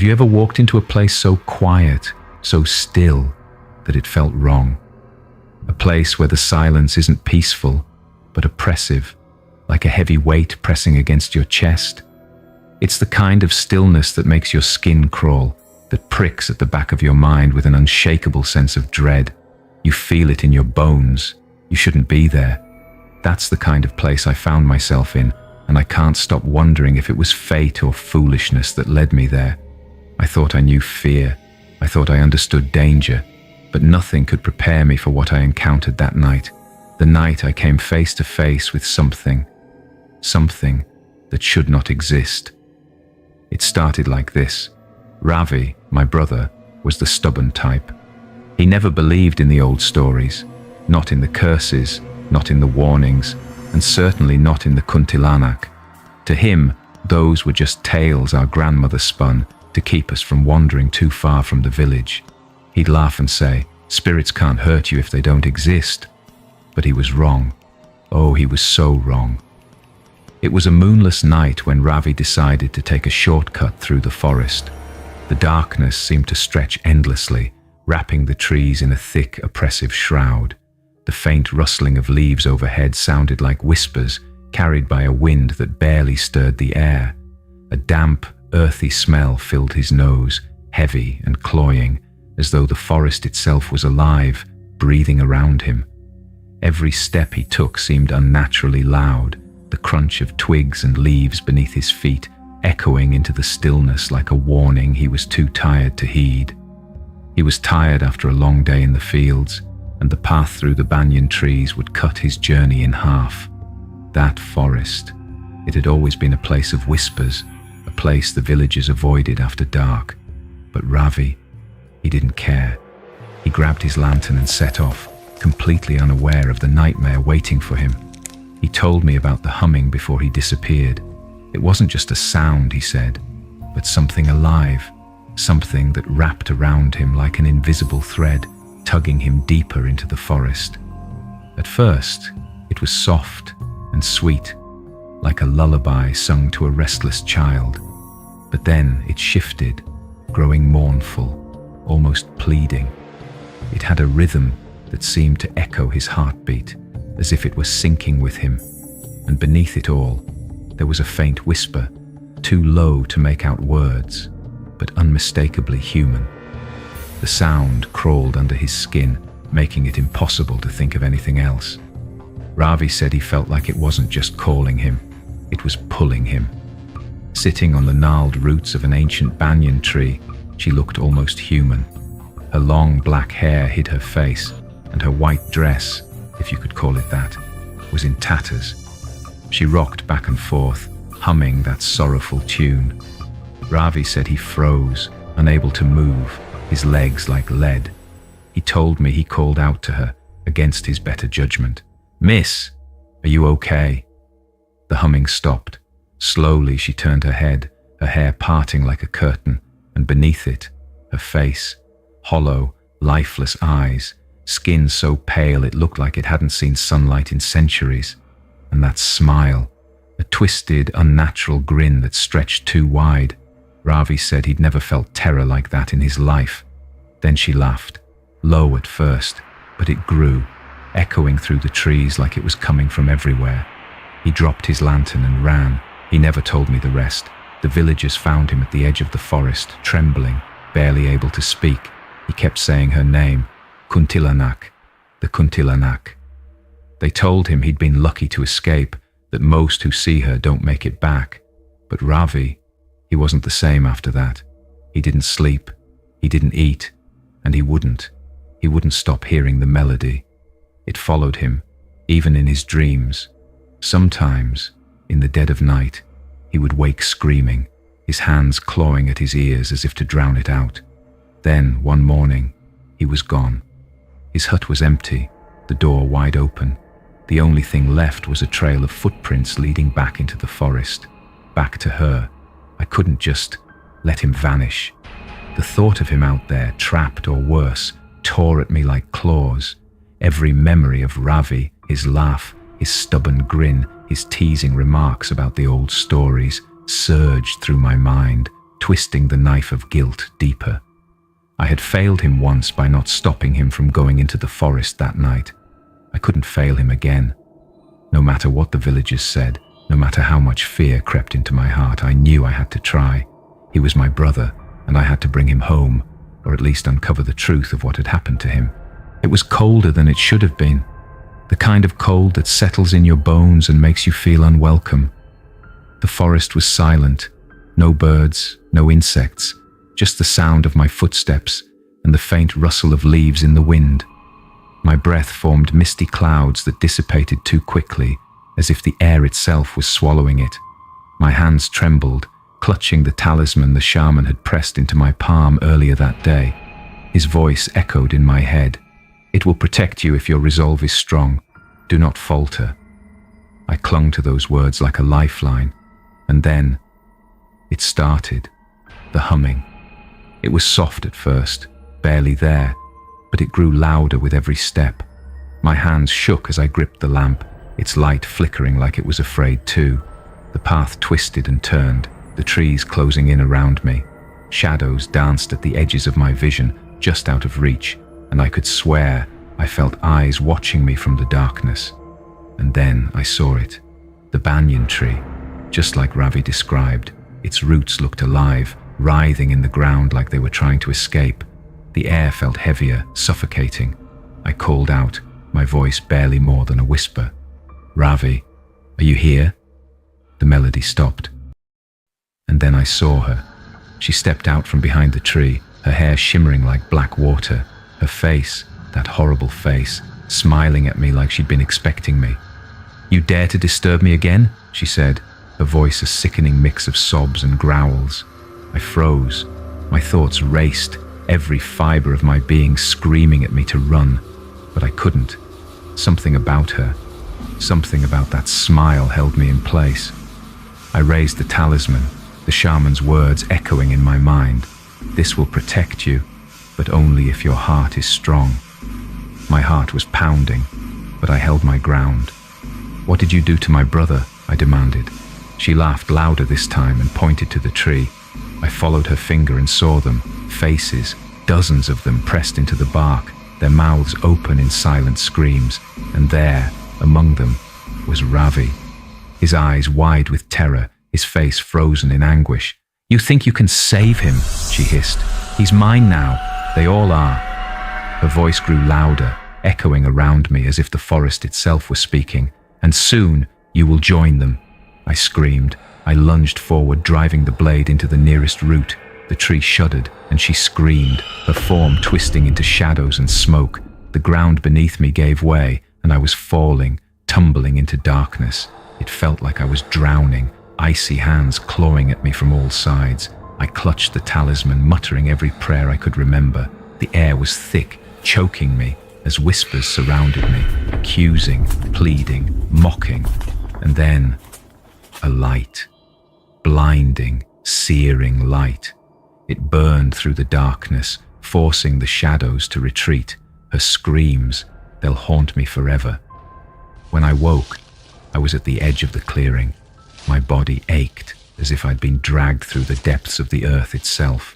Have you ever walked into a place so quiet, so still, that it felt wrong? A place where the silence isn't peaceful, but oppressive, like a heavy weight pressing against your chest. It's the kind of stillness that makes your skin crawl, that pricks at the back of your mind with an unshakable sense of dread. You feel it in your bones. You shouldn't be there. That's the kind of place I found myself in, and I can't stop wondering if it was fate or foolishness that led me there. I thought I knew fear. I thought I understood danger, but nothing could prepare me for what I encountered that night. The night I came face to face with something that should not exist. It started like this. Ravi, my brother, was the stubborn type. He never believed in the old stories, not in the curses, not in the warnings, and certainly not in the kuntilanak. To him, those were just tales our grandmother spun to keep us from wandering too far from the village. He'd laugh and say, "Spirits can't hurt you if they don't exist." But he was wrong. Oh, he was so wrong. It was a moonless night when Ravi decided to take a shortcut through the forest. The darkness seemed to stretch endlessly, wrapping the trees in a thick, oppressive shroud. The faint rustling of leaves overhead sounded like whispers carried by a wind that barely stirred the air. A damp, earthy smell filled his nose, heavy and cloying, as though the forest itself was alive, breathing around him. Every step he took seemed unnaturally loud, the crunch of twigs and leaves beneath his feet echoing into the stillness like a warning he was too tired to heed. He was tired after a long day in the fields, and the path through the banyan trees would cut his journey in half. That forest, it had always been a place of whispers, a place the villagers avoided after dark. But Ravi, he didn't care. He grabbed his lantern and set off, completely unaware of the nightmare waiting for him. He told me about the humming before he disappeared. It wasn't just a sound, he said, but something alive, something that wrapped around him like an invisible thread, tugging him deeper into the forest. At first, it was soft and sweet, like a lullaby sung to a restless child. But then it shifted, growing mournful, almost pleading. It had a rhythm that seemed to echo his heartbeat, as if it were syncing with him. And beneath it all, there was a faint whisper, too low to make out words, but unmistakably human. The sound crawled under his skin, making it impossible to think of anything else. Ravi said he felt like it wasn't just calling him, it was pulling him. Sitting on the gnarled roots of an ancient banyan tree, she looked almost human. Her long black hair hid her face, and her white dress, if you could call it that, was in tatters. She rocked back and forth, humming that sorrowful tune. Ravi said he froze, unable to move, his legs like lead. He told me he called out to her, against his better judgment. "Miss, are you okay?" The humming stopped. Slowly she turned her head, her hair parting like a curtain, and beneath it, her face, hollow, lifeless eyes, skin so pale it looked like it hadn't seen sunlight in centuries. And that smile, a twisted, unnatural grin that stretched too wide. Ravi said he'd never felt terror like that in his life. Then she laughed, low at first, but it grew, echoing through the trees like it was coming from everywhere. He dropped his lantern and ran. He never told me the rest. The villagers found him at the edge of the forest, trembling, barely able to speak. He kept saying her name, Kuntilanak, the Kuntilanak. They told him he'd been lucky to escape, that most who see her don't make it back. But Ravi, he wasn't the same after that. He didn't sleep, he didn't eat, and he wouldn't. He wouldn't stop hearing the melody. It followed him, even in his dreams. Sometimes, in the dead of night, he would wake screaming, his hands clawing at his ears as if to drown it out. Then, one morning, he was gone. His hut was empty, the door wide open. The only thing left was a trail of footprints leading back into the forest, back to her. I couldn't just let him vanish. The thought of him out there, trapped or worse, tore at me like claws. Every memory of Ravi, his laugh, his stubborn grin, his teasing remarks about the old stories, surged through my mind, twisting the knife of guilt deeper. I had failed him once by not stopping him from going into the forest that night. I couldn't fail him again. No matter what the villagers said, no matter how much fear crept into my heart, I knew I had to try. He was my brother, and I had to bring him home, or at least uncover the truth of what had happened to him. It was colder than it should have been. The kind of cold that settles in your bones and makes you feel unwelcome. The forest was silent. No birds, no insects, just the sound of my footsteps and the faint rustle of leaves in the wind. My breath formed misty clouds that dissipated too quickly, as if the air itself was swallowing it. My hands trembled, clutching the talisman the shaman had pressed into my palm earlier that day. His voice echoed in my head. "It will protect you if your resolve is strong. Do not falter." I clung to those words like a lifeline, and then it started, the humming. It was soft at first, barely there, but it grew louder with every step. My hands shook as I gripped the lamp, its light flickering like it was afraid too. The path twisted and turned, the trees closing in around me. Shadows danced at the edges of my vision, just out of reach, and I could swear I felt eyes watching me from the darkness. And then I saw it. The banyan tree, just like Ravi described. Its roots looked alive, writhing in the ground like they were trying to escape. The air felt heavier, suffocating. I called out, my voice barely more than a whisper. "Ravi, are you here?" The melody stopped. And then I saw her. She stepped out from behind the tree, her hair shimmering like black water, her face, that horrible face, smiling at me like she'd been expecting me. "You dare to disturb me again?" she said, her voice a sickening mix of sobs and growls. I froze. My thoughts raced, every fiber of my being screaming at me to run, but I couldn't. Something about her, something about that smile held me in place. I raised the talisman, the shaman's words echoing in my mind. "This will protect you, but only if your heart is strong." My heart was pounding, but I held my ground. "What did you do to my brother?" I demanded. She laughed louder this time and pointed to the tree. I followed her finger and saw them, faces, dozens of them pressed into the bark, their mouths open in silent screams, and there, among them, was Ravi. His eyes wide with terror, his face frozen in anguish. "You think you can save him?" she hissed. "He's mine now. They all are." Her voice grew louder, echoing around me as if the forest itself were speaking. "And soon you will join them." I screamed. I lunged forward, driving the blade into the nearest root. The tree shuddered, and she screamed, her form twisting into shadows and smoke. The ground beneath me gave way, and I was falling, tumbling into darkness. It felt like I was drowning, icy hands clawing at me from all sides. I clutched the talisman, muttering every prayer I could remember. The air was thick, choking me, as whispers surrounded me, accusing, pleading, mocking. And then, a light. Blinding, searing light. It burned through the darkness, forcing the shadows to retreat. Her screams, they'll haunt me forever. When I woke, I was at the edge of the clearing. My body ached, as if I'd been dragged through the depths of the earth itself.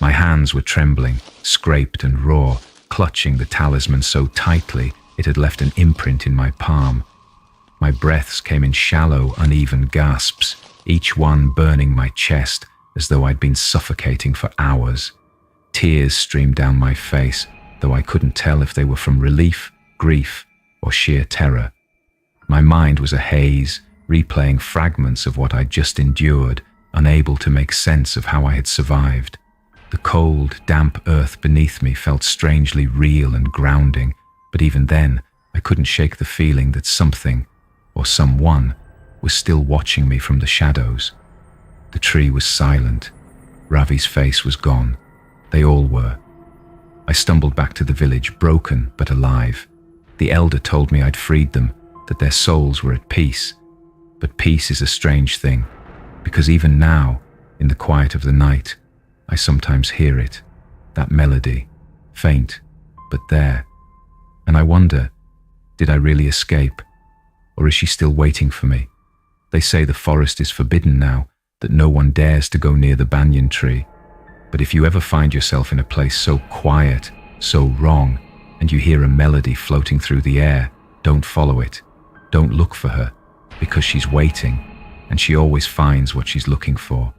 My hands were trembling, scraped and raw, clutching the talisman so tightly it had left an imprint in my palm. My breaths came in shallow, uneven gasps, each one burning my chest as though I'd been suffocating for hours. Tears streamed down my face, though I couldn't tell if they were from relief, grief, or sheer terror. My mind was a haze, replaying fragments of what I'd just endured, unable to make sense of how I had survived. The cold, damp earth beneath me felt strangely real and grounding, but even then, I couldn't shake the feeling that something, or someone, was still watching me from the shadows. The tree was silent. Ravi's face was gone. They all were. I stumbled back to the village, broken but alive. The elder told me I'd freed them, that their souls were at peace. But peace is a strange thing, because even now, in the quiet of the night, I sometimes hear it, that melody, faint, but there. And I wonder, did I really escape? Or is she still waiting for me? They say the forest is forbidden now, that no one dares to go near the banyan tree. But if you ever find yourself in a place so quiet, so wrong, and you hear a melody floating through the air, don't follow it. Don't look for her, because she's waiting, and she always finds what she's looking for.